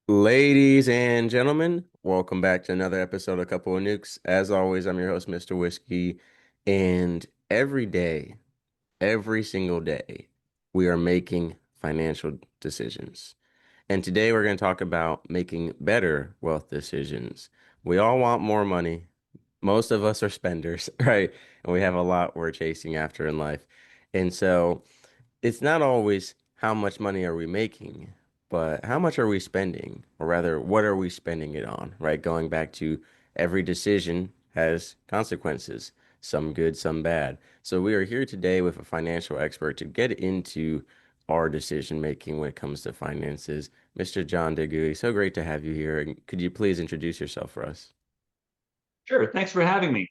Ladies and gentlemen, welcome back to another episode of Couple of Nukes. As always, I'm your host, Mr. Whiskey, and every day, every single day, we are making financial decisions. And today we're going to talk about making better wealth decisions. We all want more money. Most of us are spenders, right? And we have a lot we're chasing after in life. And so it's not always how much money are we making, but how much are we spending? Or rather, what are we spending it on, right? Going back to every decision has consequences, some good, some bad. So we are here today with a financial expert to get into our decision making when it comes to finances. Mr. John De Goey, so great to have you here. And could you please introduce yourself for us? Sure. Thanks for having me.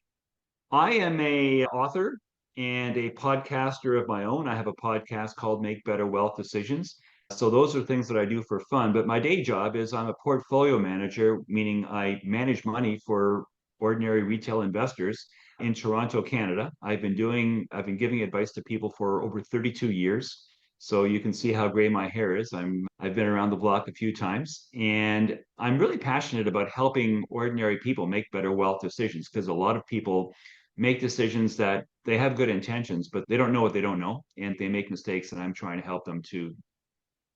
I am a author and a podcaster of my own. I have a podcast called Make Better Wealth Decisions. So those are things that I do for fun. But my day job is I'm a portfolio manager, meaning I manage money for ordinary retail investors in Toronto, Canada. I've been giving advice to people for over 32 years. So you can see how gray my hair is. I've been around the block a few times, and I'm really passionate about helping ordinary people make better wealth decisions because a lot of people make decisions that they have good intentions, but they don't know what they don't know, and they make mistakes, and I'm trying to help them to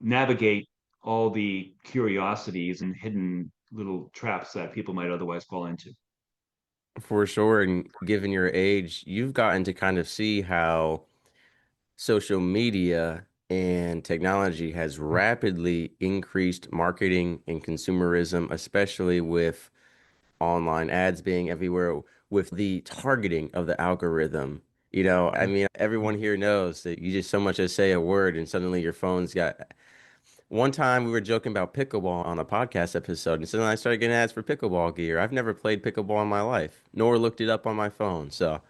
navigate all the curiosities and hidden little traps that people might otherwise fall into. For sure, and given your age, you've gotten to kind of see how social media and technology has rapidly increased marketing and consumerism, especially with online ads being everywhere, with the targeting of the algorithm. I mean, everyone here knows that you just so much as say a word and suddenly your phone's got. One time we were joking about pickleball on a podcast episode, and suddenly I started getting ads for pickleball gear. I've never played pickleball in my life, nor looked it up on my phone. So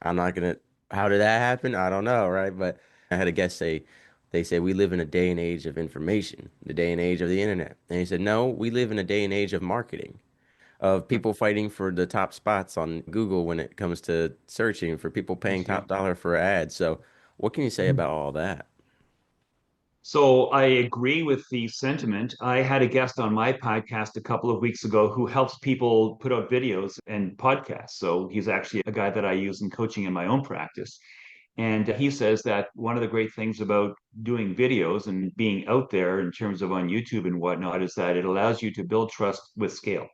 I'm not gonna. How did that happen? I don't know, right? But I had a guest say, they say we live in a day and age of information, the day and age of the internet. And he said, no, we live in a day and age of marketing, of people fighting for the top spots on Google when it comes to searching, for people paying Yeah. top dollar for ads. So what can you say about all that? So I agree with the sentiment. I had a guest on my podcast a couple of weeks ago who helps people put out videos and podcasts. So he's actually a guy that I use in coaching in my own practice. And he says that one of the great things about doing videos and being out there in terms of on YouTube and whatnot is that it allows you to build trust with scale.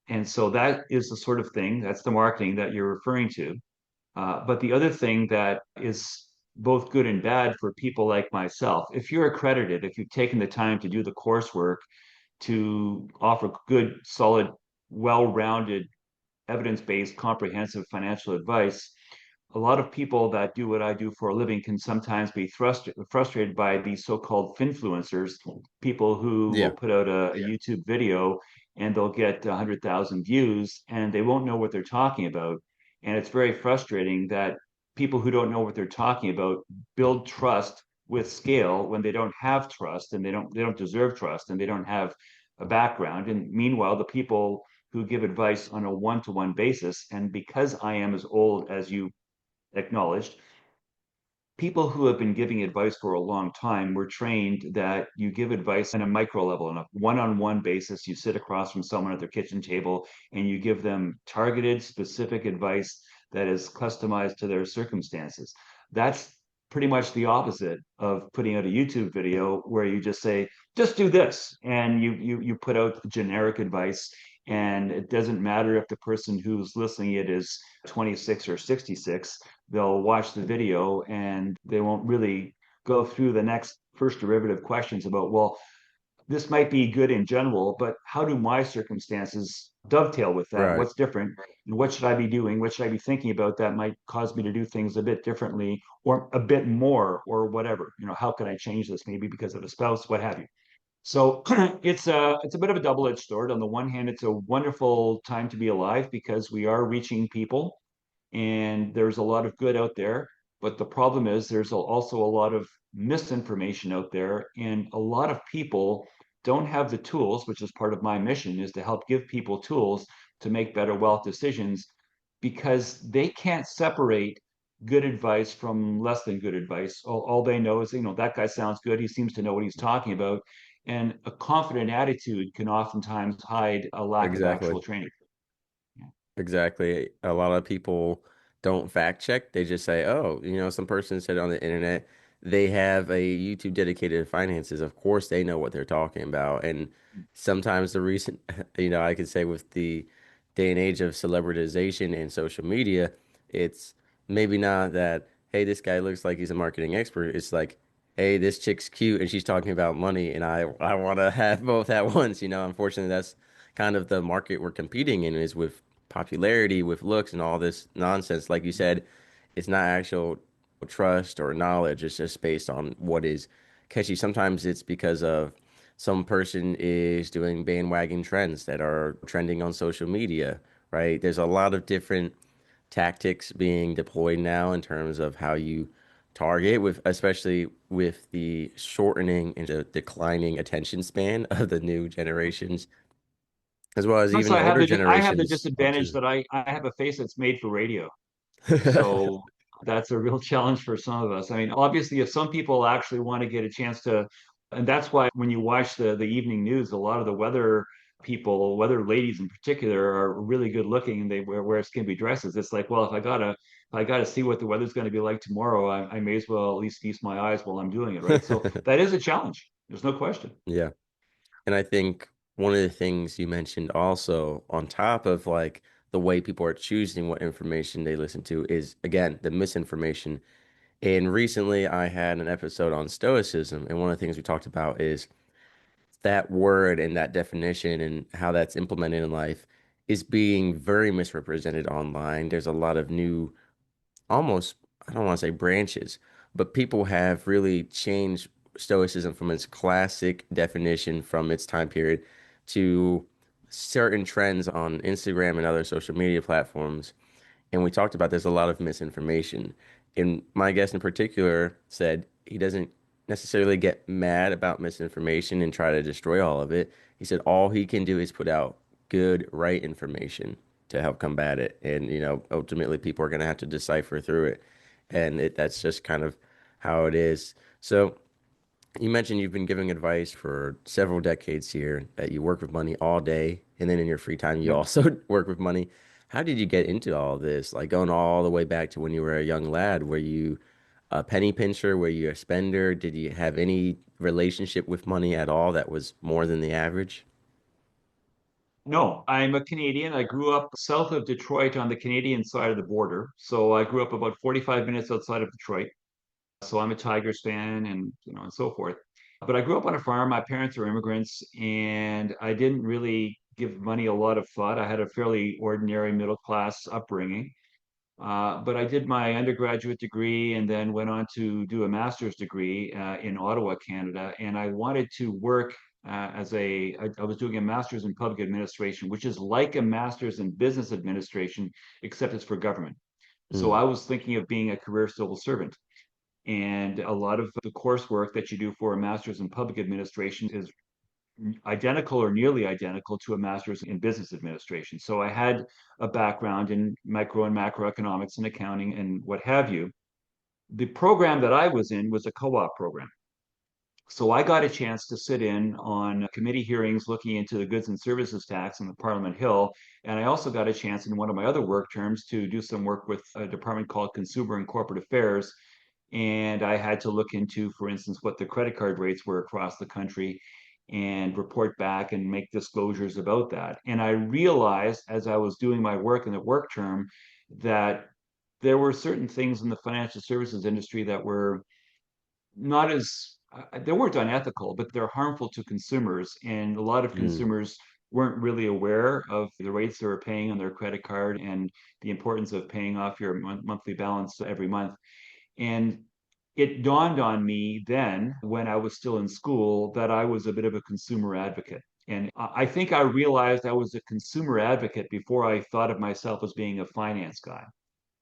And so that is the sort of thing, that's the marketing that you're referring to. But the other thing that is both good and bad for people like myself, if you're accredited, if you've taken the time to do the coursework to offer good, solid, well-rounded, evidence-based, comprehensive financial advice, a lot of people that do what I do for a living can sometimes be frustrated by these so-called finfluencers, people who will Yeah. put out a YouTube video and they'll get 100,000 views and they won't know what they're talking about. And it's very frustrating that people who don't know what they're talking about build trust with scale when they don't have trust and they don't deserve trust and they don't have a background. And meanwhile, the people who give advice on a one-to-one basis, and because I am as old as you acknowledged, people who have been giving advice for a long time were trained that you give advice on a micro level, on a one-on-one basis. You sit across from someone at their kitchen table and you give them targeted, specific advice that is customized to their circumstances. That's pretty much the opposite of putting out a YouTube video where you just say, just do this, and you put out generic advice, and it doesn't matter if the person who's listening it is 26 or 66. They'll watch the video and they won't really go through the next first derivative questions about, well, this might be good in general, but how do my circumstances dovetail with that? Right. What's different? And what should I be doing? What should I be thinking about that might cause me to do things a bit differently or a bit more or whatever? How can I change this maybe because of a spouse, what have you? So it's a bit of a double-edged sword. On the one hand, it's a wonderful time to be alive because we are reaching people and there's a lot of good out there. But the problem is there's also a lot of misinformation out there, and a lot of people don't have the tools, which is part of my mission, is to help give people tools to make better wealth decisions because they can't separate good advice from less than good advice. All they know is, that guy sounds good. He seems to know what he's talking about. And a confident attitude can oftentimes hide a lack of Exactly. actual training. Yeah. Exactly. A lot of people don't fact check. They just say, oh, some person said on the internet, they have a YouTube dedicated to finances. Of course, they know what they're talking about. And sometimes the recent, I could say with the day and age of celebritization and social media, it's maybe not that, hey, this guy looks like he's a marketing expert. It's like, hey, this chick's cute and she's talking about money and I want to have both at once. Unfortunately, that's kind of the market we're competing in is with popularity with looks and all this nonsense. Like you said, it's not actual trust or knowledge. It's just based on what is catchy. Sometimes it's because of some person is doing bandwagon trends that are trending on social media, right? There's a lot of different tactics being deployed now in terms of how you target with especially with the shortening and the declining attention span of the new generations as well as Plus, even older I have the generations up disadvantage to that I have a face that's made for radio. So that's a real challenge for some of us. I mean, obviously, if some people actually want to get a chance to, and that's why when you watch the evening news, a lot of the weather people, weather ladies in particular, are really good looking and they wear skimpy dresses. It's like, well, if I gotta see what the weather's going to be like tomorrow, I may as well at least feast my eyes while I'm doing it, right? So that is a challenge. There's no question. Yeah. And I think one of the things you mentioned also on top of like the way people are choosing what information they listen to is again the misinformation. And recently I had an episode on stoicism, and one of the things we talked about is that word and that definition and how that's implemented in life is being very misrepresented online. There's a lot of new almost, I don't want to say branches, but people have really changed Stoicism from its classic definition from its time period to certain trends on Instagram and other social media platforms. And we talked about there's a lot of misinformation. And my guest in particular said he doesn't necessarily get mad about misinformation and try to destroy all of it. He said all he can do is put out good, right information to help combat it. And, ultimately people are going to have to decipher through it. And that's just kind of how it is. So, you mentioned you've been giving advice for several decades here, that you work with money all day, and then in your free time, you Yep. also work with money. How did you get into all this? Like going all the way back to when you were a young lad, were you a penny pincher? Were you a spender? Did you have any relationship with money at all that was more than the average? No, I'm a Canadian. I grew up south of Detroit on the Canadian side of the border. So I grew up about 45 minutes outside of Detroit. So I'm a Tigers fan and and so forth. But I grew up on a farm. My parents are immigrants, and I didn't really give money a lot of thought. I had a fairly ordinary middle class upbringing. But I did my undergraduate degree and then went on to do a master's degree in Ottawa, Canada. And I wanted to work I was doing a master's in public administration, which is like a master's in business administration, except it's for government. So Mm, I was thinking of being a career civil servant. And a lot of the coursework that you do for a master's in public administration is identical or nearly identical to a master's in business administration. So I had a background in micro and macroeconomics and accounting and what have you. The program that I was in was a co op program. So I got a chance to sit in on committee hearings looking into the goods and services tax on the Parliament Hill. And I also got a chance in one of my other work terms to do some work with a department called Consumer and Corporate Affairs. And I had to look into, for instance, what the credit card rates were across the country and report back and make disclosures about that. And I realized as I was doing my work in the work term that there were certain things in the financial services industry that were not as they weren't unethical, but they're harmful to consumers. And a lot of mm, consumers weren't really aware of the rates they were paying on their credit card and the importance of paying off your monthly balance every month. And it dawned on me then, when I was still in school, that I was a bit of a consumer advocate. And I think I realized I was a consumer advocate before I thought of myself as being a finance guy.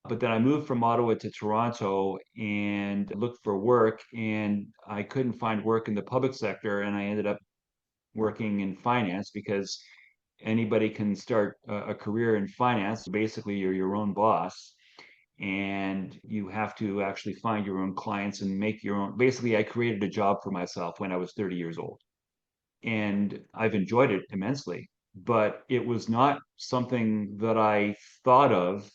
But then I moved from Ottawa to Toronto and looked for work, and I couldn't find work in the public sector. And I ended up working in finance because anybody can start a career in finance. Basically, you're your own boss and you have to actually find your own clients and make your own. Basically, I created a job for myself when I was 30 years old. and I've enjoyed it immensely. But it was not something that I thought of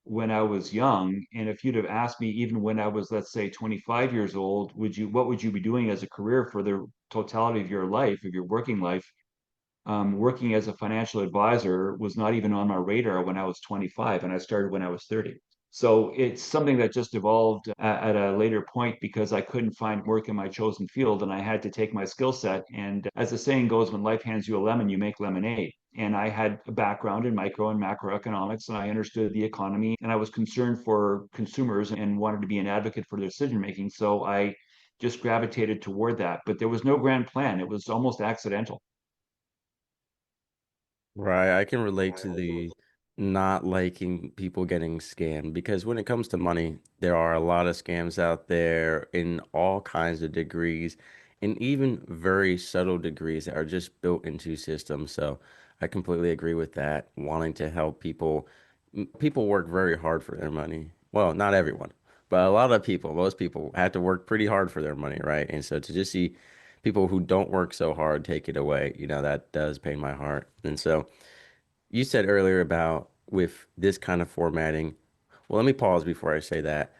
when I was young. And if you'd have asked me even when I was, let's say, 25 years old, what would you be doing as a career for the totality of your life, of your working life? Working as a financial advisor was not even on my radar when I was 25, and I started when I was 30. So it's something that just evolved at a later point because I couldn't find work in my chosen field and I had to take my skill set. And as the saying goes, when life hands you a lemon, you make lemonade. And I had a background in micro and macroeconomics, and I understood the economy, and I was concerned for consumers and wanted to be an advocate for their decision making. So I just gravitated toward that. But there was no grand plan, it was almost accidental. Right, I can relate to the not liking people getting scammed because when it comes to money, there are a lot of scams out there in all kinds of degrees and even very subtle degrees that are just built into systems. So I completely agree with that. Wanting to help people, people work very hard for their money. Well, not everyone, but a lot of people, most people have to work pretty hard for their money, right? And so to just see people who don't work so hard take it away, that does pain my heart. And so you said earlier about with this kind of formatting. Well, let me pause before I say that.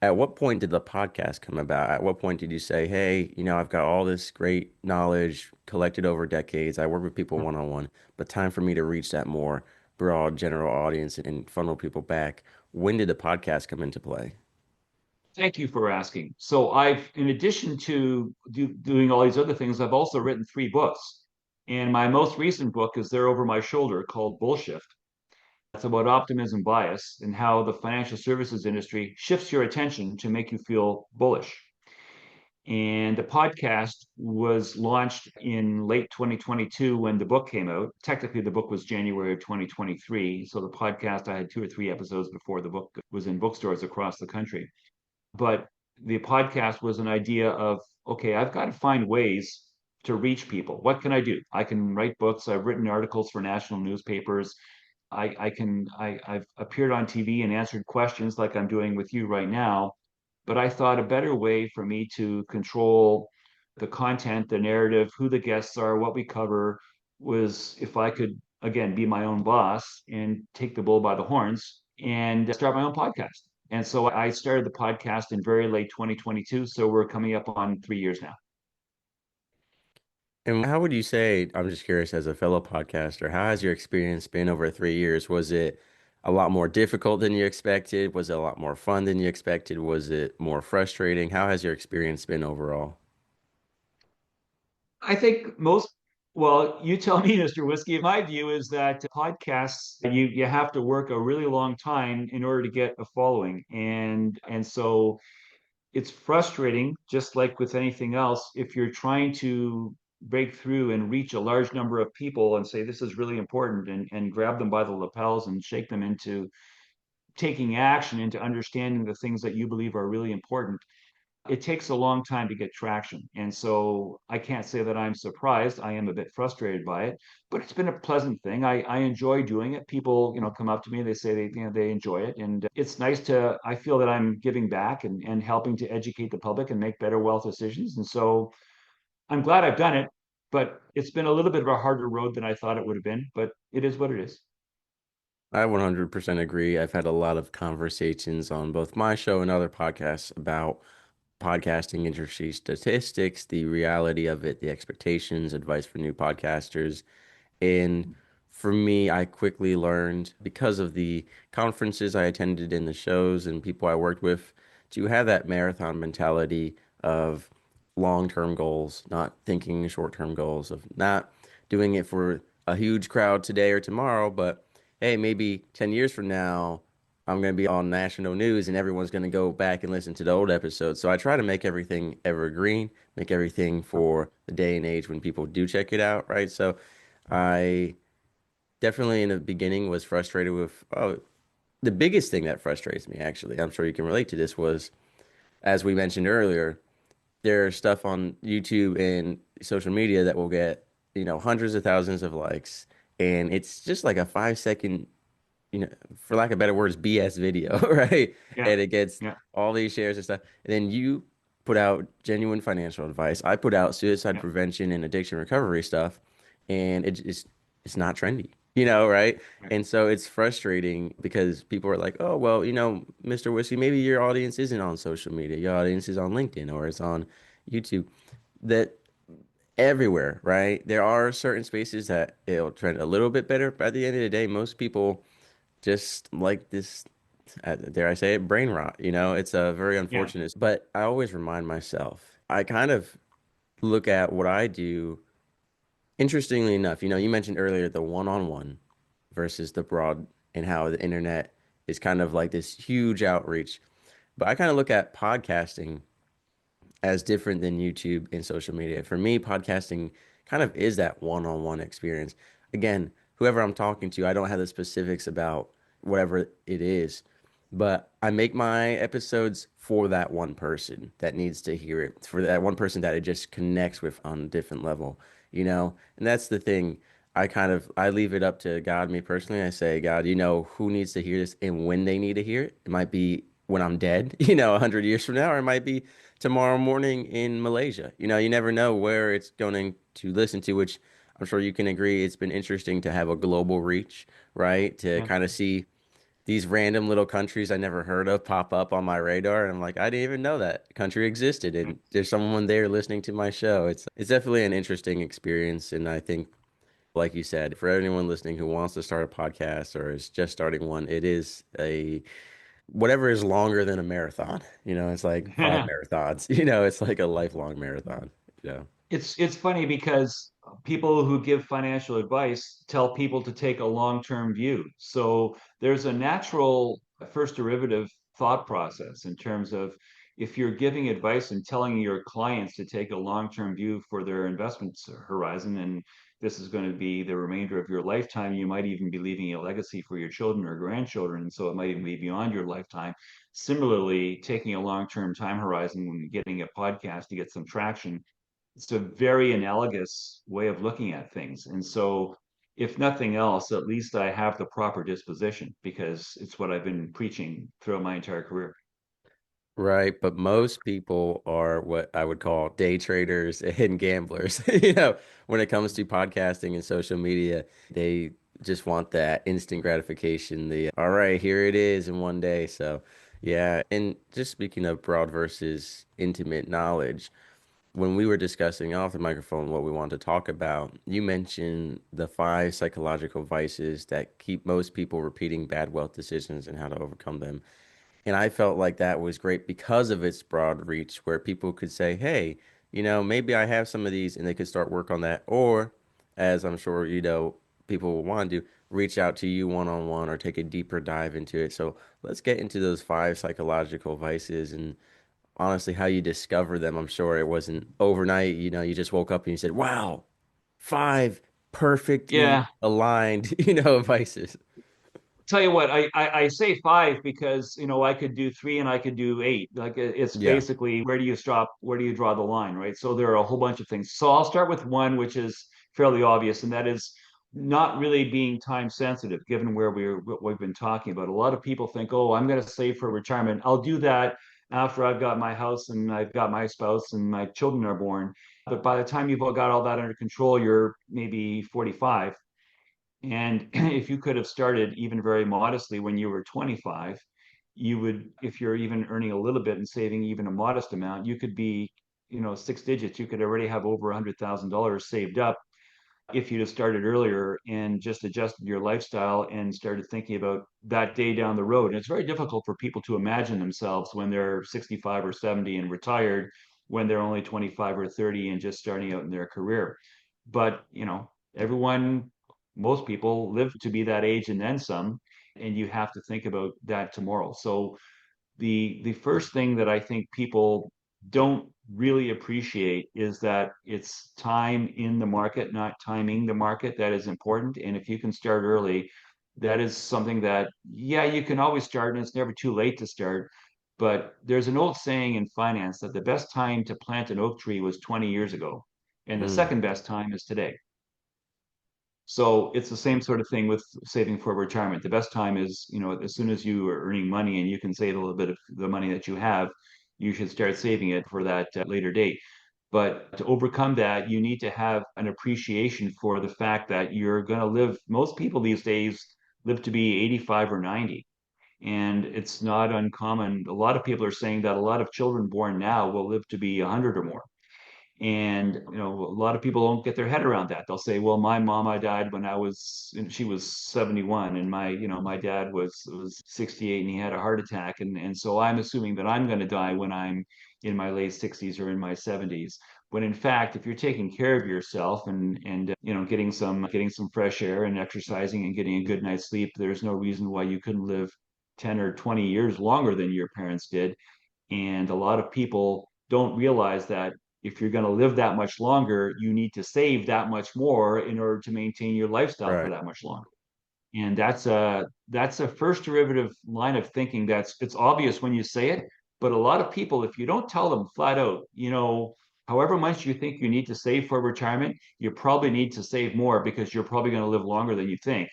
At what point did the podcast come about? At what point did you say, hey, I've got all this great knowledge collected over decades. I work with people one on one, but time for me to reach that more broad general audience and funnel people back. When did the podcast come into play? Thank you for asking. So I've, in addition to doing all these other things, I've also written three books. And my most recent book is there over my shoulder called Bullshift. It's about optimism bias and how the financial services industry shifts your attention to make you feel bullish. And the podcast was launched in late 2022 when the book came out. Technically, the book was January of 2023. So the podcast, I had two or three episodes before the book was in bookstores across the country. But the podcast was an idea of, okay, I've got to find ways to reach people. What can I do? I can write books. I've written articles for national newspapers. I've appeared on TV and answered questions like I'm doing with you right now. But I thought a better way for me to control the content, the narrative, who the guests are, what we cover, was if I could, again, be my own boss and take the bull by the horns and start my own podcast. And so I started the podcast in very late 2022. So we're coming up on 3 years now. And how would you say, I'm just curious, as a fellow podcaster, how has your experience been over 3 years? Was it a lot more difficult than you expected? Was it a lot more fun than you expected? Was it more frustrating? How has your experience been overall? I think well, you tell me, Mr. Whiskey. My view is that podcasts, you have to work a really long time in order to get a following. And so it's frustrating, just like with anything else, if you're trying to break through and reach a large number of people and say this is really important and grab them by the lapels and shake them into taking action, into understanding the things that you believe are really important. It takes a long time to get traction. And so I can't say that I'm surprised. I am a bit frustrated by it, but it's been a pleasant thing. I enjoy doing it. People, come up to me, they say they enjoy it. And it's nice I feel that I'm giving back and helping to educate the public and make better wealth decisions. And so I'm glad I've done it, but it's been a little bit of a harder road than I thought it would have been, but it is what it is. I 100% agree. I've had a lot of conversations on both my show and other podcasts about podcasting industry statistics, the reality of it, the expectations, advice for new podcasters. And for me, I quickly learned because of the conferences I attended and the shows and people I worked with to have that marathon mentality of long-term goals, not thinking short-term goals, of not doing it for a huge crowd today or tomorrow, but hey, maybe 10 years from now, I'm going to be on national news and everyone's going to go back and listen to the old episodes. So I try to make everything evergreen, make everything for the day and age when people do check it out, right? So I definitely in the beginning was frustrated with, oh, the biggest thing that frustrates me, actually, I'm sure you can relate to this, was, as we mentioned earlier, there's stuff on YouTube and social media that will get, hundreds of thousands of likes. And it's just like a 5 second, for lack of better words, BS video, right? Yeah. And it gets Yeah. all these shares and stuff. And then you put out genuine financial advice. I put out suicide Yeah, prevention and addiction recovery stuff, and it's not trendy, right? right. And so it's frustrating because people are like, "Oh, well, Mr. Whiskey, maybe your audience isn't on social media. Your audience is on LinkedIn or it's on YouTube." That everywhere, right? There are certain spaces that it'll trend a little bit better, but at the end of the day, most people just like this, dare I say it, brain rot. It's a very Yeah. unfortunate, but I always remind myself, I kind of look at what I do. Interestingly enough, you mentioned earlier the one-on-one versus the broad and how the internet is kind of like this huge outreach. But I kind of look at podcasting as different than YouTube and social media. For me, podcasting kind of is that one-on-one experience. Again, whoever I'm talking to, I don't have the specifics about whatever it is, but I make my episodes for that one person that needs to hear it, for that one person that it just connects with on a different level. And that's the thing. I leave it up to God, me personally. I say, God, who needs to hear this and when they need to hear it. It might be when I'm dead, 100 years from now, or it might be tomorrow morning in Malaysia. You never know where it's going to listen to, which I'm sure you can agree. It's been interesting to have a global reach, right? To Yeah. kind of see these random little countries I never heard of pop up on my radar. And I'm like, I didn't even know that country existed. And there's someone there listening to my show. It's definitely an interesting experience. And I think, like you said, for anyone listening who wants to start a podcast or is just starting one, it is a whatever is longer than a marathon. It's like five marathons. It's like a lifelong marathon. Yeah. It's funny because people who give financial advice tell people to take a long-term view. So there's a natural first derivative thought process in terms of if you're giving advice and telling your clients to take a long-term view for their investment horizon, and this is going to be the remainder of your lifetime, you might even be leaving a legacy for your children or grandchildren, and so it might even be beyond your lifetime. Similarly, taking a long-term time horizon when getting a podcast to get some traction, it's a very analogous way of looking at things. And so, if nothing else, at least I have the proper disposition because it's what I've been preaching throughout my entire career. Right. But most people are what I would call day traders and gamblers. When it comes to podcasting and social media, they just want that instant gratification. All right, here it is in one day. So, yeah. And just speaking of broad versus intimate knowledge, when we were discussing off the microphone what we wanted to talk about, you mentioned the five psychological vices that keep most people repeating bad wealth decisions and how to overcome them. And I felt like that was great because of its broad reach, where people could say, hey, maybe I have some of these and they could start work on that. Or, as I'm sure, people will want to do, reach out to you one on one or take a deeper dive into it. So let's get into those five psychological vices and honestly how you discover them. I'm sure it wasn't overnight. You just woke up and you said, wow, five perfectly Yeah, aligned, vices. tell you what, I say five because I could do three and I could do eight. Like it's Yeah. basically where do you stop, where do you draw the line, right? So there are a whole bunch of things. So I'll start with one, which is fairly obvious, and that is not really being time sensitive, given what we've been talking about. A lot of people think, oh, I'm going to save for retirement. I'll do that after I've got my house and I've got my spouse and my children are born. But by the time you've got all that under control, you're maybe 45. And if you could have started even very modestly when you were 25, you would, if you're even earning a little bit and saving even a modest amount, you could be, six digits. You could already have over $100,000 saved up if you'd have started earlier and just adjusted your lifestyle and started thinking about that day down the road. And it's very difficult for people to imagine themselves when they're 65 or 70 and retired, when they're only 25 or 30 and just starting out in their career. But, everyone, most people live to be that age and then some, and you have to think about that tomorrow. So the first thing that I think people don't really appreciate is that it's time in the market, not timing the market, that is important. And if you can start early, that is something that, yeah, you can always start, and it's never too late to start. But there's an old saying in finance that the best time to plant an oak tree was 20 years ago, and the Mm. second best time is today. So it's the same sort of thing with saving for retirement. The best time is, as soon as you are earning money and you can save a little bit of the money that you have, you should start saving it for that later date. But to overcome that, you need to have an appreciation for the fact that you're going to live, most people these days live to be 85 or 90. And it's not uncommon. A lot of people are saying that a lot of children born now will live to be 100 or more. And a lot of people don't get their head around that. They'll say, "Well, my mama died when she was 71, and my dad was 68, and he had a heart attack, and so I'm assuming that I'm going to die when I'm in my late 60s or in my 70s." When in fact, if you're taking care of yourself and getting some fresh air and exercising and getting a good night's sleep, there's no reason why you couldn't live 10 or 20 years longer than your parents did. And a lot of people don't realize that if you're going to live that much longer, you need to save that much more in order to maintain your lifestyle for Right. that much longer. And that's a first derivative line of thinking it's obvious when you say it, but a lot of people, if you don't tell them flat out, however much you think you need to save for retirement, you probably need to save more because you're probably going to live longer than you think.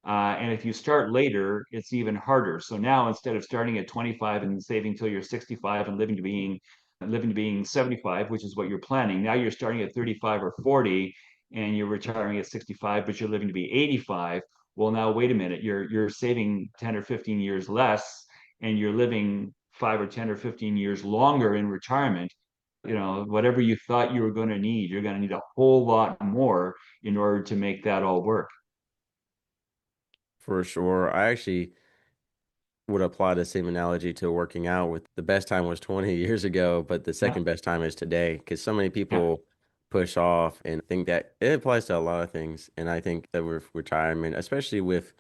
And if you start later, it's even harder. So now instead of starting at 25 and saving till you're 65 and living to being 75, which is what you're planning, now you're starting at 35 or 40 and you're retiring at 65, but you're living to be 85. Well, now wait a minute, you're saving 10 or 15 years less and you're living 5 or 10 or 15 years longer in retirement. Whatever you thought you were going to need, you're going to need a whole lot more in order to make that all work. For sure. I actually would apply the same analogy to working out with the best time was 20 years ago, but the Yeah. second best time is today because so many Yeah. people push off and think that it applies to a lot of things. And I think that with retirement, especially with,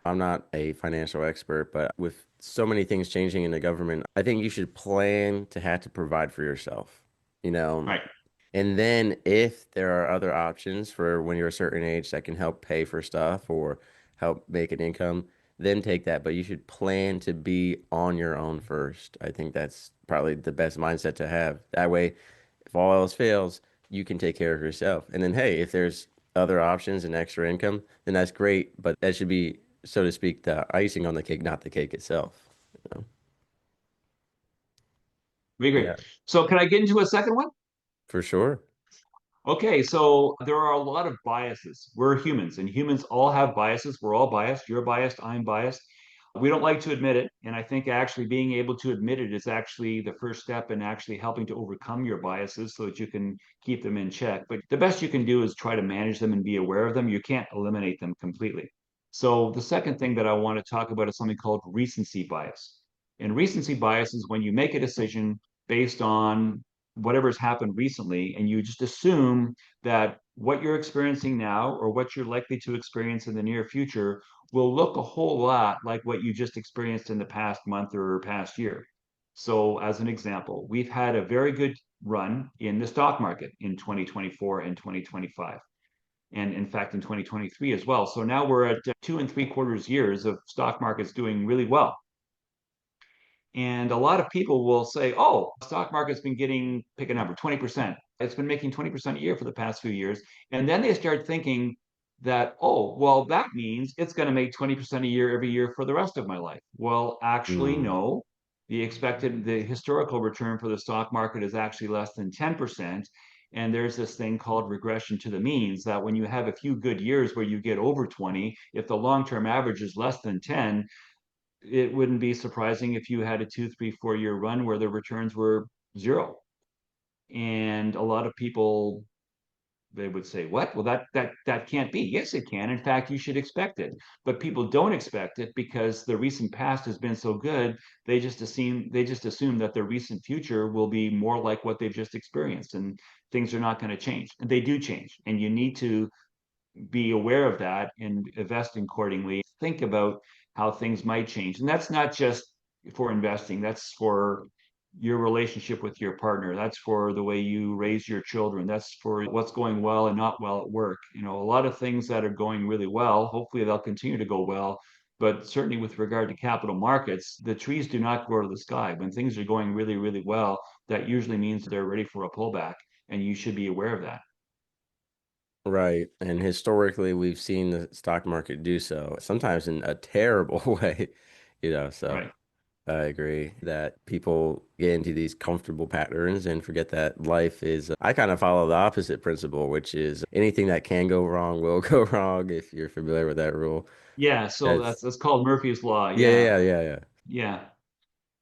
I'm not a financial expert, but with so many things changing in the government, I think you should plan to have to provide for yourself, you know, Right. and then if there are other options for when you're a certain age that can help pay for stuff or help make an income, then take that. But you should plan to be on your own first. I think that's probably the best mindset to have. That way, if all else fails, you can take care of yourself. And then, hey, if there's other options and extra income, then that's great. But that should be, so to speak, the icing on the cake, not the cake itself. You know? We agree. Yeah, So can I get into a second one? for sure. Okay, so there are a lot of biases. We're humans, and humans all have biases. We're all biased. You're biased. I'm biased. We don't like to admit it. And I think actually being able to admit it is actually the first step in actually helping to overcome your biases so that you can keep them in check. But the best you can do is try to manage them and be aware of them. You can't eliminate them completely. So the second thing that I want to talk about is something called recency bias. And recency bias is when you make a decision based on whatever's happened recently, and you just assume that what you're experiencing now or what you're likely to experience in the near future will look a whole lot like what you just experienced in the past month or past year. So, as an example, we've had a very good run in the stock market in 2024 and 2025. And in fact, in 2023 as well. So now we're at 2 and 3/4 years of stock markets doing really well. And a lot of people will say, oh, stock market's been getting, pick a number, 20%. It's been making 20% a year for the past few years. And then they start thinking that, oh, well, that means it's going to make 20% a year every year for the rest of my life. Well, actually, Mm, no. The historical return for the stock market is actually less than 10%. And there's this thing called regression to the means that when you have a few good years where you get over 20, if the long term average is less than 10, it wouldn't be surprising if you had a 2, 3, 4 year run where the returns were zero. And a lot of people they would say, "What? Well, that can't be." Yes, it can. In fact, you should expect it. But people don't expect it because the recent past has been so good. They just assume that the recent future will be more like what they've just experienced, and things are not going to change. And they do change, and you need to be aware of that and invest accordingly. Think about how things might change. And that's not just for investing, that's for your relationship with your partner. That's for the way you raise your children. That's for what's going well and not well at work. A lot of things that are going really well, hopefully they'll continue to go well. But certainly with regard to capital markets, the trees do not grow to the sky. When things are going really, really well, that usually means they're ready for a pullback. And you should be aware of that. right. And historically, we've seen the stock market do so, sometimes in a terrible way, so Right. I agree that people get into these comfortable patterns and forget that life is. I kind of follow the opposite principle, which is anything that can go wrong will go wrong if you're familiar with that rule. Yeah, so That's, that's called Murphy's Law. yeah, Yeah, yeah, yeah, yeah. yeah.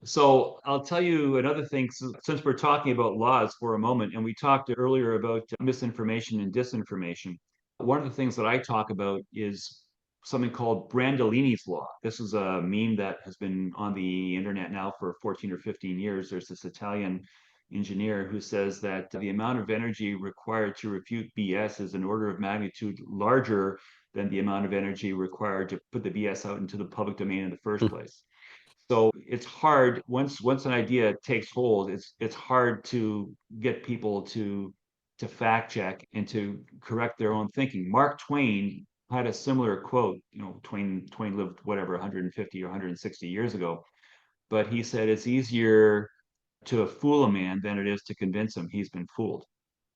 So I'll tell you another thing, since we're talking about laws for a moment, and we talked earlier about misinformation and disinformation. One of the things that I talk about is something called Brandolini's Law. This is a meme that has been on the internet now for 14 or 15 years. There's this Italian engineer who says that the amount of energy required to refute BS is an order of magnitude larger than the amount of energy required to put the BS out into the public domain in the first place. So it's hard once an idea takes hold, it's hard to get people to fact check and to correct their own thinking. Mark Twain had a similar quote. Twain lived whatever 150 or 160 years ago, but he said it's easier to fool a man than it is to convince him he's been fooled.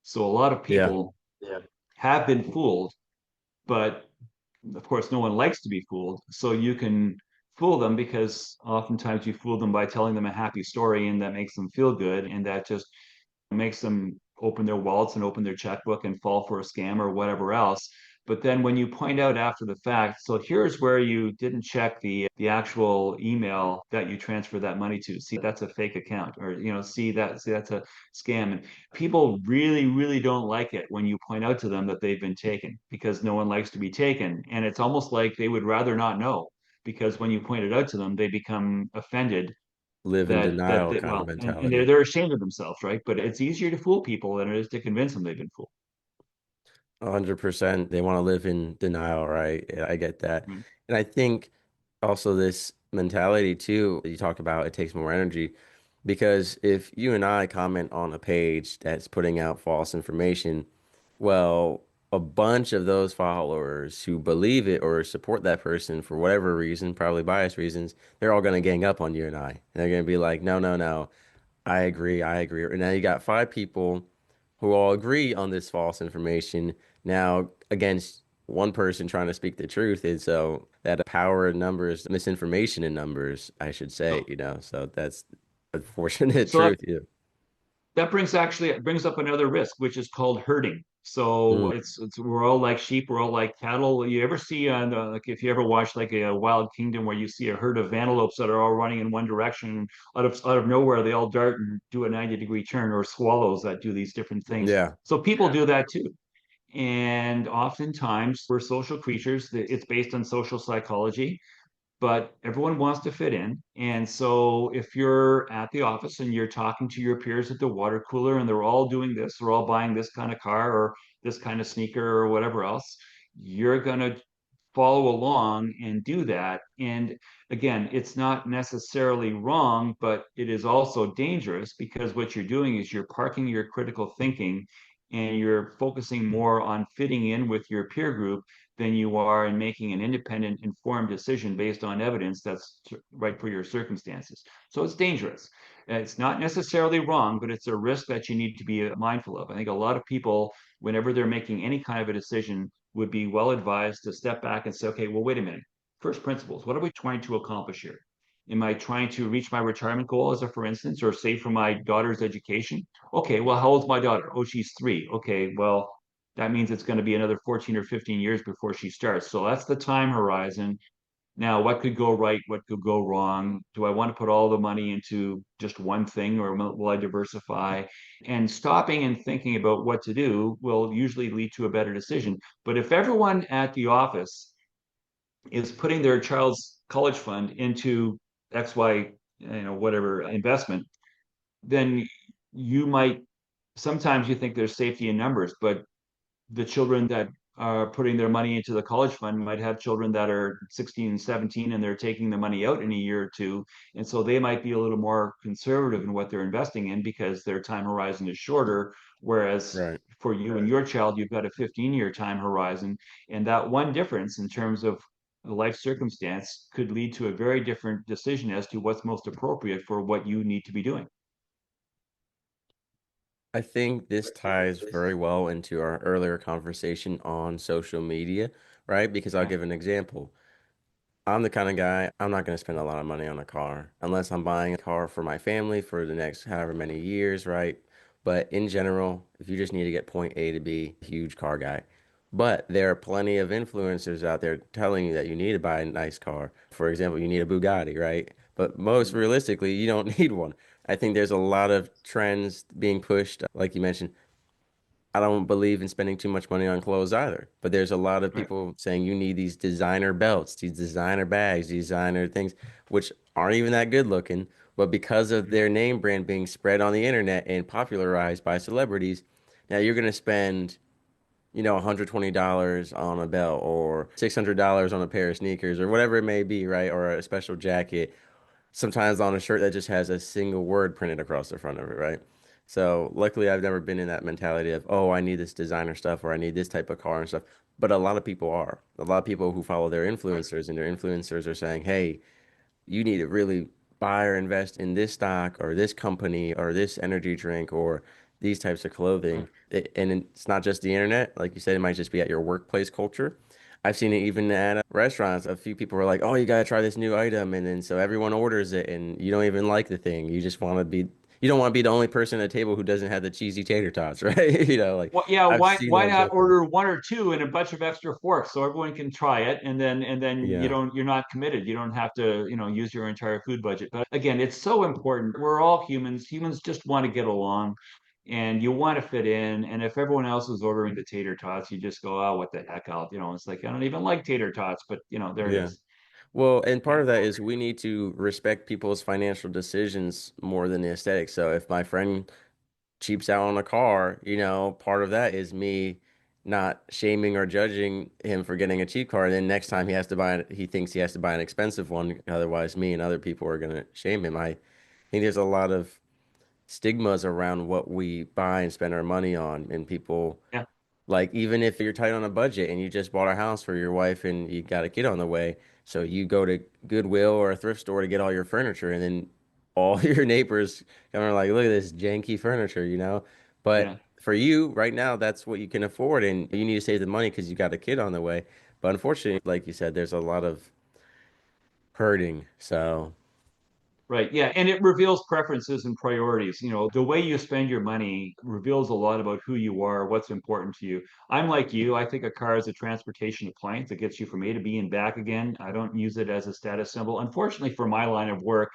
So a lot of Yeah. people have been fooled, but of course, no one likes to be fooled. So you can fool them because oftentimes you fool them by telling them a happy story and that makes them feel good. And that just makes them open their wallets and open their checkbook and fall for a scam or whatever else. But then when you point out after the fact, so here's where you didn't check the actual email that you transfer that money to. See, that's a fake account, or see that's a scam. And people really, really don't like it when you point out to them that they've been taken because no one likes to be taken. And it's almost like they would rather not know because when you point it out to them, they become offended Live in denial that kind of well, and mentality. they're ashamed of themselves, right? But it's easier to fool people than it is to convince them they've been fooled. 100%. They want to live in denial, right? Yeah, I get that. Right? And I think also this mentality too, that you talk about, it takes more energy because if you and I comment on a page that's putting out false information, well, a bunch of those followers who believe it or support that person for whatever reason, probably bias reasons, they're all going to gang up on you and I. And they're going to be like, no, no, no. I agree. I agree. And now you got five people who all agree on this false information now against one person trying to speak the truth. And so that power in numbers, misinformation in numbers, I should say, So, so that's unfortunate so truth. Yeah. that brings up another risk, which is called herding. So Mm, it's we're all like sheep, we're all like cattle. You ever see on like if you ever watch like a Wild Kingdom where you see a herd of antelopes that are all running in one direction, out of nowhere they all dart and do a 90-degree turn, or swallows that do these different things. yeah. So people do that too. And oftentimes we're social creatures. It's based on social psychology, but everyone wants to fit in. And so if you're at the office and you're talking to your peers at the water cooler and they're all doing this, they're all buying this kind of car or this kind of sneaker or whatever else, you're going to follow along and do that. And again, it's not necessarily wrong, but it is also dangerous because what you're doing is you're parking your critical thinking and you're focusing more on fitting in with your peer group than you are in making an independent, informed decision based on evidence that's right for your circumstances. So it's dangerous. It's not necessarily wrong, but it's a risk that you need to be mindful of. I think a lot of people, whenever they're making any kind of a decision, would be well advised to step back and say, okay, well, wait a minute. First principles, what are we trying to accomplish here? Am I trying to reach my retirement goal, as a for instance, or save for my daughter's education? Okay, well, how old's my daughter? Oh, she's 3. Okay, well, that means it's going to be another 14 or 15 years before she starts. So that's the time horizon. Now, what could go right? What could go wrong? Do I want to put all the money into just one thing or will I diversify? And stopping and thinking about what to do will usually lead to a better decision. But if everyone at the office is putting their child's college fund into XY, whatever investment, then you might sometimes you think there's safety in numbers, but the children that are putting their money into the college fund might have children that are 16 and 17 and they're taking the money out in a year or two. And so they might be a little more conservative in what they're investing in because their time horizon is shorter. Whereas Right. for you and your child, you've got a 15-year time horizon. And that one difference in terms of the life circumstance could lead to a very different decision as to what's most appropriate for what you need to be doing. I think this ties very well into our earlier conversation on social media, right? Because I'll Yeah. give an example. I'm the kind of guy, I'm not going to spend a lot of money on a car unless I'm buying a car for my family for the next however many years, right? But in general, if you just need to get point A to B, huge car guy. But there are plenty of influencers out there telling you that you need to buy a nice car. For example, you need a Bugatti, right? But most Mm. realistically, you don't need one. I think there's a lot of trends being pushed, like you mentioned. I don't believe in spending too much money on clothes either. But there's a lot of Right. people saying you need these designer belts, these designer bags, designer things, which aren't even that good looking. But because of Mhm. their name brand being spread on the internet and popularized by celebrities, now you're going to spend, $120 on a belt or $600 on a pair of sneakers or whatever it may be, right? Or a special jacket, sometimes on a shirt that just has a single word printed across the front of it, right? So luckily, I've never been in that mentality of, oh, I need this designer stuff or I need this type of car and stuff. But a lot of people are. A lot of people who follow their Right. influencers and their influencers are saying, hey, you need to really buy or invest in this stock or this company or this energy drink or these types of Right. clothing. And it's not just the internet. Like you said, it might just be at your workplace culture. I've seen it even at restaurants. A few people are like, "Oh, you gotta try this new item," and then so everyone orders it, and you don't even like the thing. You don't want to be the only person at the table who doesn't have the cheesy tater tots, right? Like Well, yeah, I've why seen why that not so much. order one or two and a bunch of extra forks so everyone can try it, and then Yeah, you're not committed. You don't have to, use your entire food budget. But again, it's so important. We're all humans. Humans just want to get along, and you want to fit in. And if everyone else is ordering the tater tots, you just go, oh, what the heck? It's like I don't even like tater tots, but there it yeah. is. Well, and part Yeah. of that is we need to respect people's financial decisions more than the aesthetic. So if my friend cheaps out on a car, part of that is me not shaming or judging him for getting a cheap car. And then next time he thinks he has to buy an expensive one. Otherwise, me and other people are going to shame him. I think there's a lot of stigmas around what we buy and spend our money on, and people Yeah. like, even if you're tight on a budget and you just bought a house for your wife and you got a kid on the way, so you go to Goodwill or a thrift store to get all your furniture, and then all your neighbors come and are like, look at this janky furniture, you know? But Yeah. for you right now, that's what you can afford, and you need to save the money because you got a kid on the way. But unfortunately, like you said, there's a lot of hurting. So, Right. Yeah. And it reveals preferences and priorities. The way you spend your money reveals a lot about who you are, what's important to you. I'm like you. I think a car is a transportation appliance that gets you from A to B and back again. I don't use it as a status symbol. Unfortunately, for my line of work,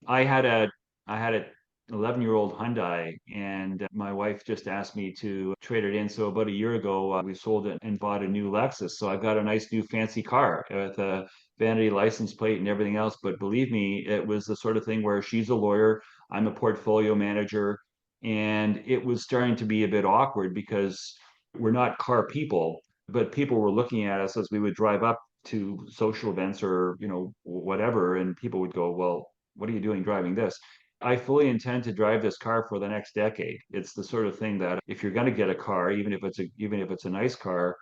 I had a I had a 11-year-old Hyundai, and my wife just asked me to trade it in. So about a year ago, we sold it and bought a new Lexus. So I've got a nice new fancy car with a vanity license plate and everything else. But believe me, it was the sort of thing where she's a lawyer, I'm a portfolio manager, and it was starting to be a bit awkward because we're not car people, but people were looking at us as we would drive up to social events or whatever, and people would go, well, what are you doing driving this? I fully intend to drive this car for the next decade. It's the sort of thing that if you're going to get a car, even if it's a nice car,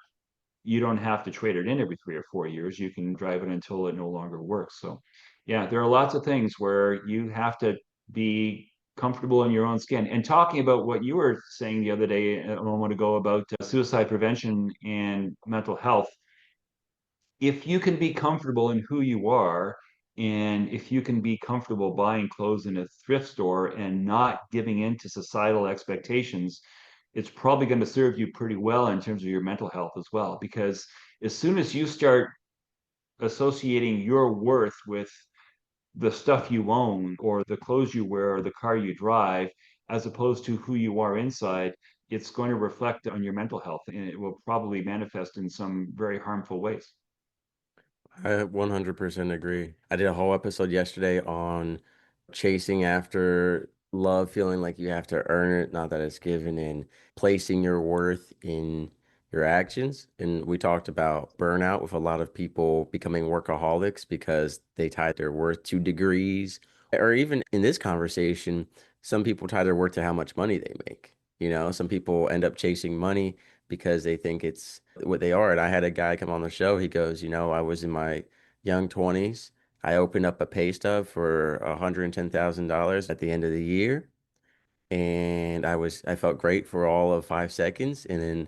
you don't have to trade it in every 3 or 4 years. You can drive it until it no longer works. So, yeah, there are lots of things where you have to be comfortable in your own skin. And talking about what you were saying the other day, a moment ago, about suicide prevention and mental health, if you can be comfortable in who you are, and if you can be comfortable buying clothes in a thrift store and not giving in to societal expectations, it's probably going to serve you pretty well in terms of your mental health as well. Because as soon as you start associating your worth with the stuff you own or the clothes you wear or the car you drive, as opposed to who you are inside, it's going to reflect on your mental health, and it will probably manifest in some very harmful ways. I 100% agree. I did a whole episode yesterday on chasing after love, feeling like you have to earn it, not that it's given, and placing your worth in your actions. And we talked about burnout with a lot of people becoming workaholics because they tie their worth to degrees. Or even in this conversation, some people tie their worth to how much money they make. Some people end up chasing money because they think it's what they are. And I had a guy come on the show. He goes, I was in my young 20s. I opened up a pay stub for $110,000 at the end of the year. And I felt great for all of 5 seconds. And then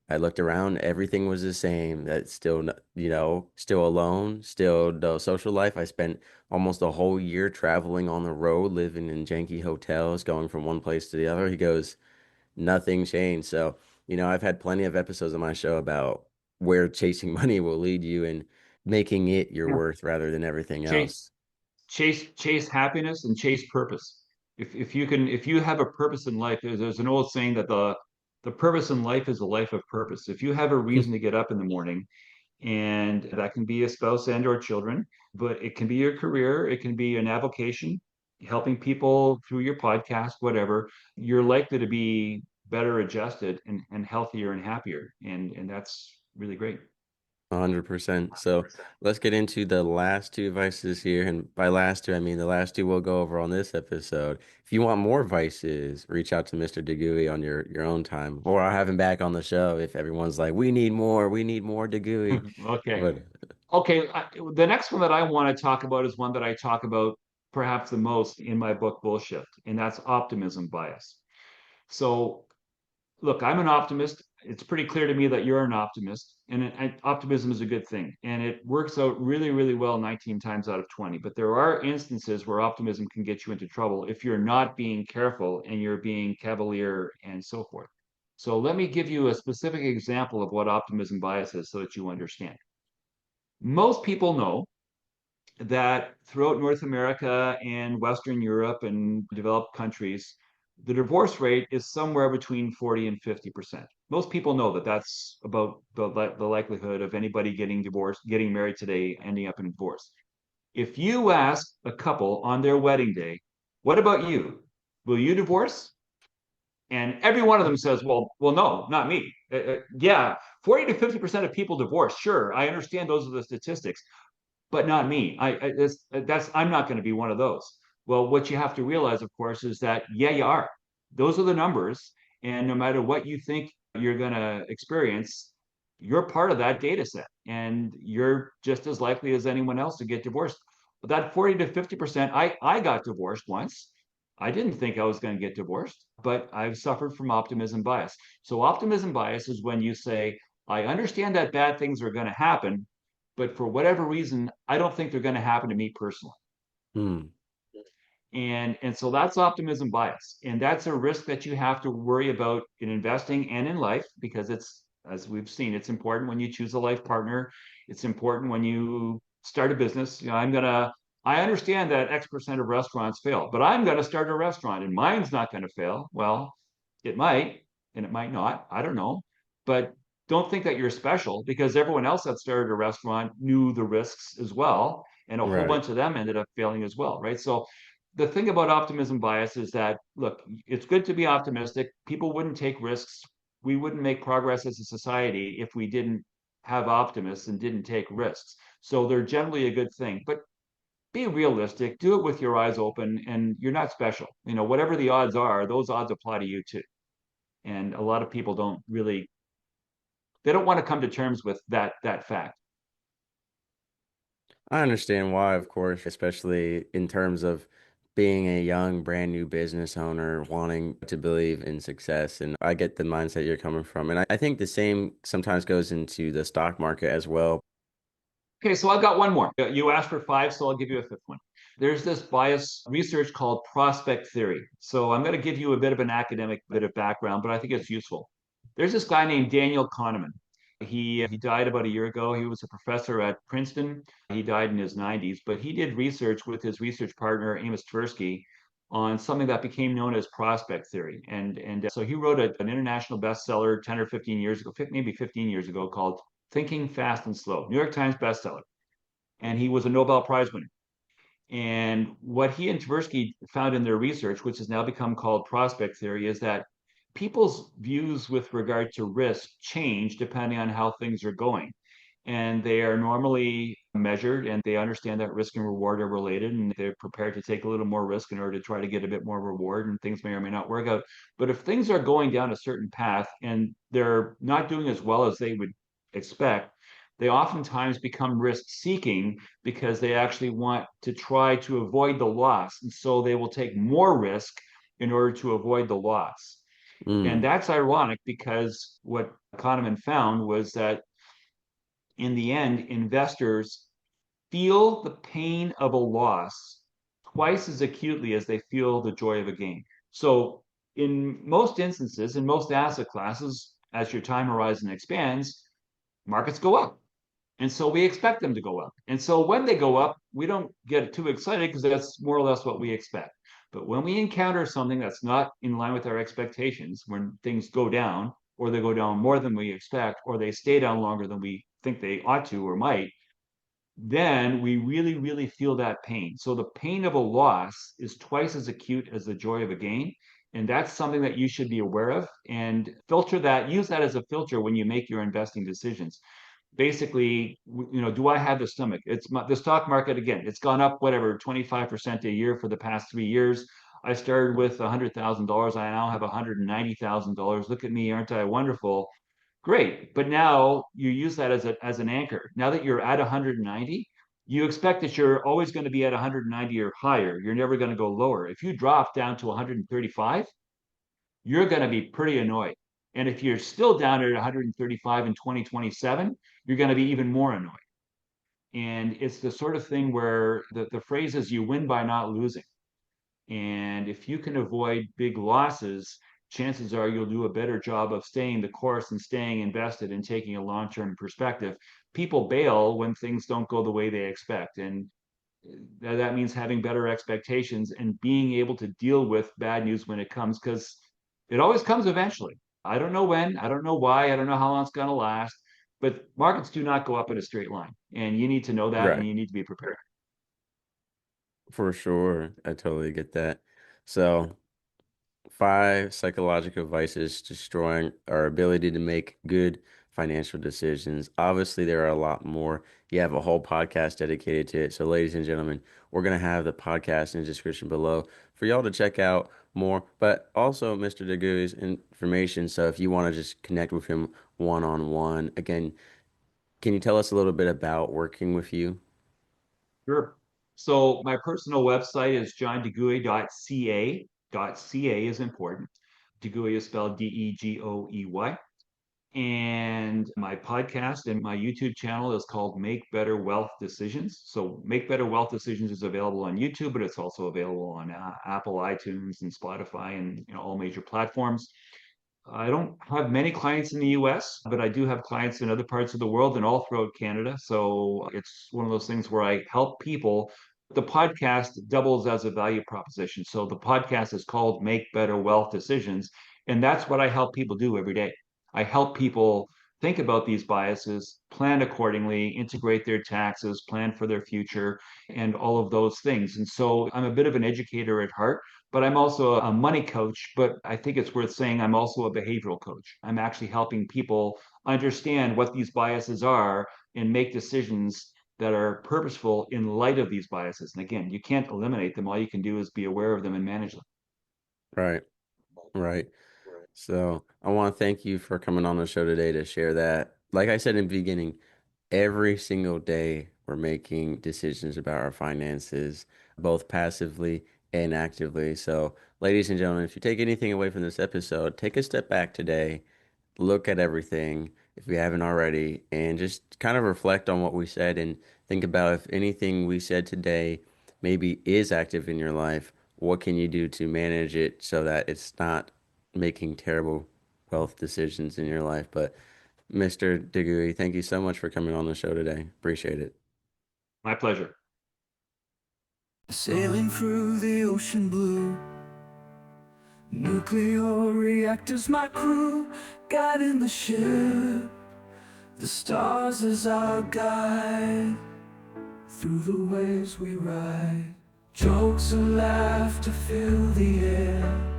I looked around, everything was the same. That's still, still alone, still no social life. I spent almost a whole year traveling on the road, living in janky hotels, going from one place to the other. He goes, nothing changed. So, I've had plenty of episodes on my show about where chasing money will lead you and making it your Yeah. worth rather than everything Chase else. chase happiness and chase purpose. If you have a purpose in life, there's an old saying that the purpose in life is a life of purpose. If you have a reason to get up in the morning, and that can be a spouse and or children, but it can be your career, it can be an avocation, helping people through your podcast, whatever, you're likely to be better adjusted and healthier and happier. And that's really great. 100%. So let's get into the last two vices here. And by last two, I mean the last two we'll go over on this episode. If you want more vices, reach out to Mr. De Goey on your own time. Or I'll have him back on the show if everyone's like, we need more De Goey. Okay. But Okay. The next one that I want to talk about is one that I talk about perhaps the most in my book, Bullshit, and that's optimism bias. So look, I'm an optimist. It's pretty clear to me that you're an optimist, and optimism is a good thing, and it works out really, really well 19 times out of 20. But there are instances where optimism can get you into trouble if you're not being careful and you're being cavalier and so forth. So let me give you a specific example of what optimism bias is so that you understand. Most people know that throughout North America and Western Europe and developed countries, the divorce rate is somewhere between 40 and 50%. Most people know that that's about the likelihood of anybody getting divorced, getting married today, ending up in divorce. If you ask a couple on their wedding day, what about you? Will you divorce? And every one of them says, well, no, not me. Yeah, 40 to 50% of people divorce. Sure, I understand those are the statistics, but not me. That's I'm not going to be one of those. Well, what you have to realize, of course, is that yeah, you are. Those are the numbers, and no matter what you think you're going to experience, you're part of that data set, and you're just as likely as anyone else to get divorced. But that 40 to 50%, I got divorced once. I didn't think I was going to get divorced, but I've suffered from optimism bias. So optimism bias is when you say, I understand that bad things are going to happen, but for whatever reason, I don't think they're going to happen to me personally. hmm, And so that's optimism bias. And that's a risk that you have to worry about in investing and in life because it's, as we've seen, it's important when you choose a life partner. It's important when you start a business. I understand that X% of restaurants fail, but I'm going to start a restaurant and mine's not going to fail. Well, it might, and it might not. I don't know. But don't think that you're special because everyone else that started a restaurant knew the risks as well. And a whole right. bunch of them ended up failing as well, right? So the thing about optimism bias is that, look, it's good to be optimistic. People wouldn't take risks. We wouldn't make progress as a society if we didn't have optimists and didn't take risks. So they're generally a good thing. But be realistic, do it with your eyes open, and you're not special. Whatever the odds are, those odds apply to you too. And a lot of people don't really, they don't want to come to terms with that fact. I understand why, of course, especially in terms of being a young, brand new business owner wanting to believe in success. And I get the mindset you're coming from. And I think the same sometimes goes into the stock market as well. Okay, so I've got one more. You asked for five, so I'll give you a fifth one. There's this bias research called prospect theory. So I'm going to give you a bit of an academic bit of background, but I think it's useful. There's this guy named Daniel Kahneman. He died about a year ago. He was a professor at Princeton. He died in his 90s, but he did research with his research partner Amos Tversky on something that became known as prospect theory. And so he wrote an international bestseller 10 or 15 years ago, maybe 15 years ago, called Thinking Fast and Slow, New York Times bestseller. And he was a Nobel Prize winner. And what he and Tversky found in their research, which has now become called prospect theory, is that people's views with regard to risk change depending on how things are going. And they are normally measured and they understand that risk and reward are related and they're prepared to take a little more risk in order to try to get a bit more reward and things may or may not work out. But if things are going down a certain path and they're not doing as well as they would expect, they oftentimes become risk seeking because they actually want to try to avoid the loss. And so they will take more risk in order to avoid the loss. And Mm, that's ironic because what Kahneman found was that in the end, investors feel the pain of a loss twice as acutely as they feel the joy of a gain. So, in most instances, in most asset classes, as your time horizon expands, markets go up. And so we expect them to go up. And so when they go up, we don't get too excited because that's more or less what we expect. But when we encounter something that's not in line with our expectations, when things go down, or they go down more than we expect, or they stay down longer than we think they ought to or might, then we really, really feel that pain. So the pain of a loss is twice as acute as the joy of a gain. And that's something that you should be aware of and filter that, use that as a filter when you make your investing decisions. Basically, do I have the stomach? The stock market, again, it's gone up, whatever, 25% a year for the past 3 years. I started with $100,000. I now have $190,000. Look at me, aren't I wonderful? Great. But now you use that as an anchor. Now that you're at 190, you expect that you're always going to be at 190 or higher. You're never going to go lower. If you drop down to 135, you're going to be pretty annoyed. And if you're still down at 135 in 2027, you're going to be even more annoyed. And it's the sort of thing where the phrase is you win by not losing. And if you can avoid big losses, chances are you'll do a better job of staying the course and staying invested and taking a long term perspective. People bail when things don't go the way they expect. And that means having better expectations and being able to deal with bad news when it comes, because it always comes eventually. I don't know when, I don't know why, I don't know how long it's going to last, but markets do not go up in a straight line. And you need to know that and right. you need to be prepared. For sure. I totally get that. So, five psychological vices destroying our ability to make good financial decisions. Obviously, there are a lot more. You have a whole podcast dedicated to it. So, ladies and gentlemen, we're going to have the podcast in the description below for y'all to check out more, but also Mr. De Goey's information. So, if you want to just connect with him one on one, again, can you tell us a little bit about working with you? Sure. So my personal website is johndegooey.ca. .ca is important. DeGoey is spelled Degoey. And my podcast and my YouTube channel is called Make Better Wealth Decisions. So Make Better Wealth Decisions is available on YouTube, but it's also available on Apple, iTunes, and Spotify, and all major platforms. I don't have many clients in the US, but I do have clients in other parts of the world and all throughout Canada. So it's one of those things where I help people. The podcast doubles as a value proposition. So the podcast is called Make Better Wealth Decisions. And that's what I help people do every day. I help people think about these biases, plan accordingly, integrate their taxes, plan for their future, and all of those things. And so I'm a bit of an educator at heart, but I'm also a money coach. But I think it's worth saying I'm also a behavioral coach. I'm actually helping people understand what these biases are and make decisions that are purposeful in light of these biases. And again, you can't eliminate them. All you can do is be aware of them and manage them. Right, right. So I want to thank you for coming on the show today to share that. Like I said in the beginning, every single day we're making decisions about our finances, both passively and actively. So, ladies and gentlemen, if you take anything away from this episode, take a step back today, look at everything if you haven't already, and just kind of reflect on what we said and think about if anything we said today maybe is active in your life. What can you do to manage it so that it's not making terrible wealth decisions in your life? But Mr. De Goey, thank you so much for coming on the show today. Appreciate it. My pleasure. Sailing through the ocean blue, nuclear reactors my crew, guiding the ship, the stars as our guide, through the waves we ride. Jokes and laughter fill the air,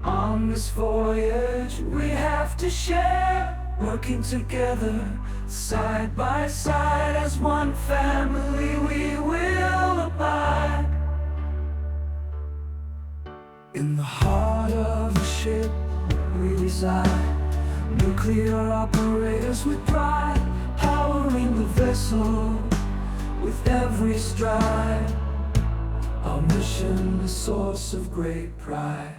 on this voyage we have to share, working together, side by side, as one family we will abide. In the heart of the ship we reside, nuclear operators with pride, powering the vessel with every stride. Our mission, a source of great pride.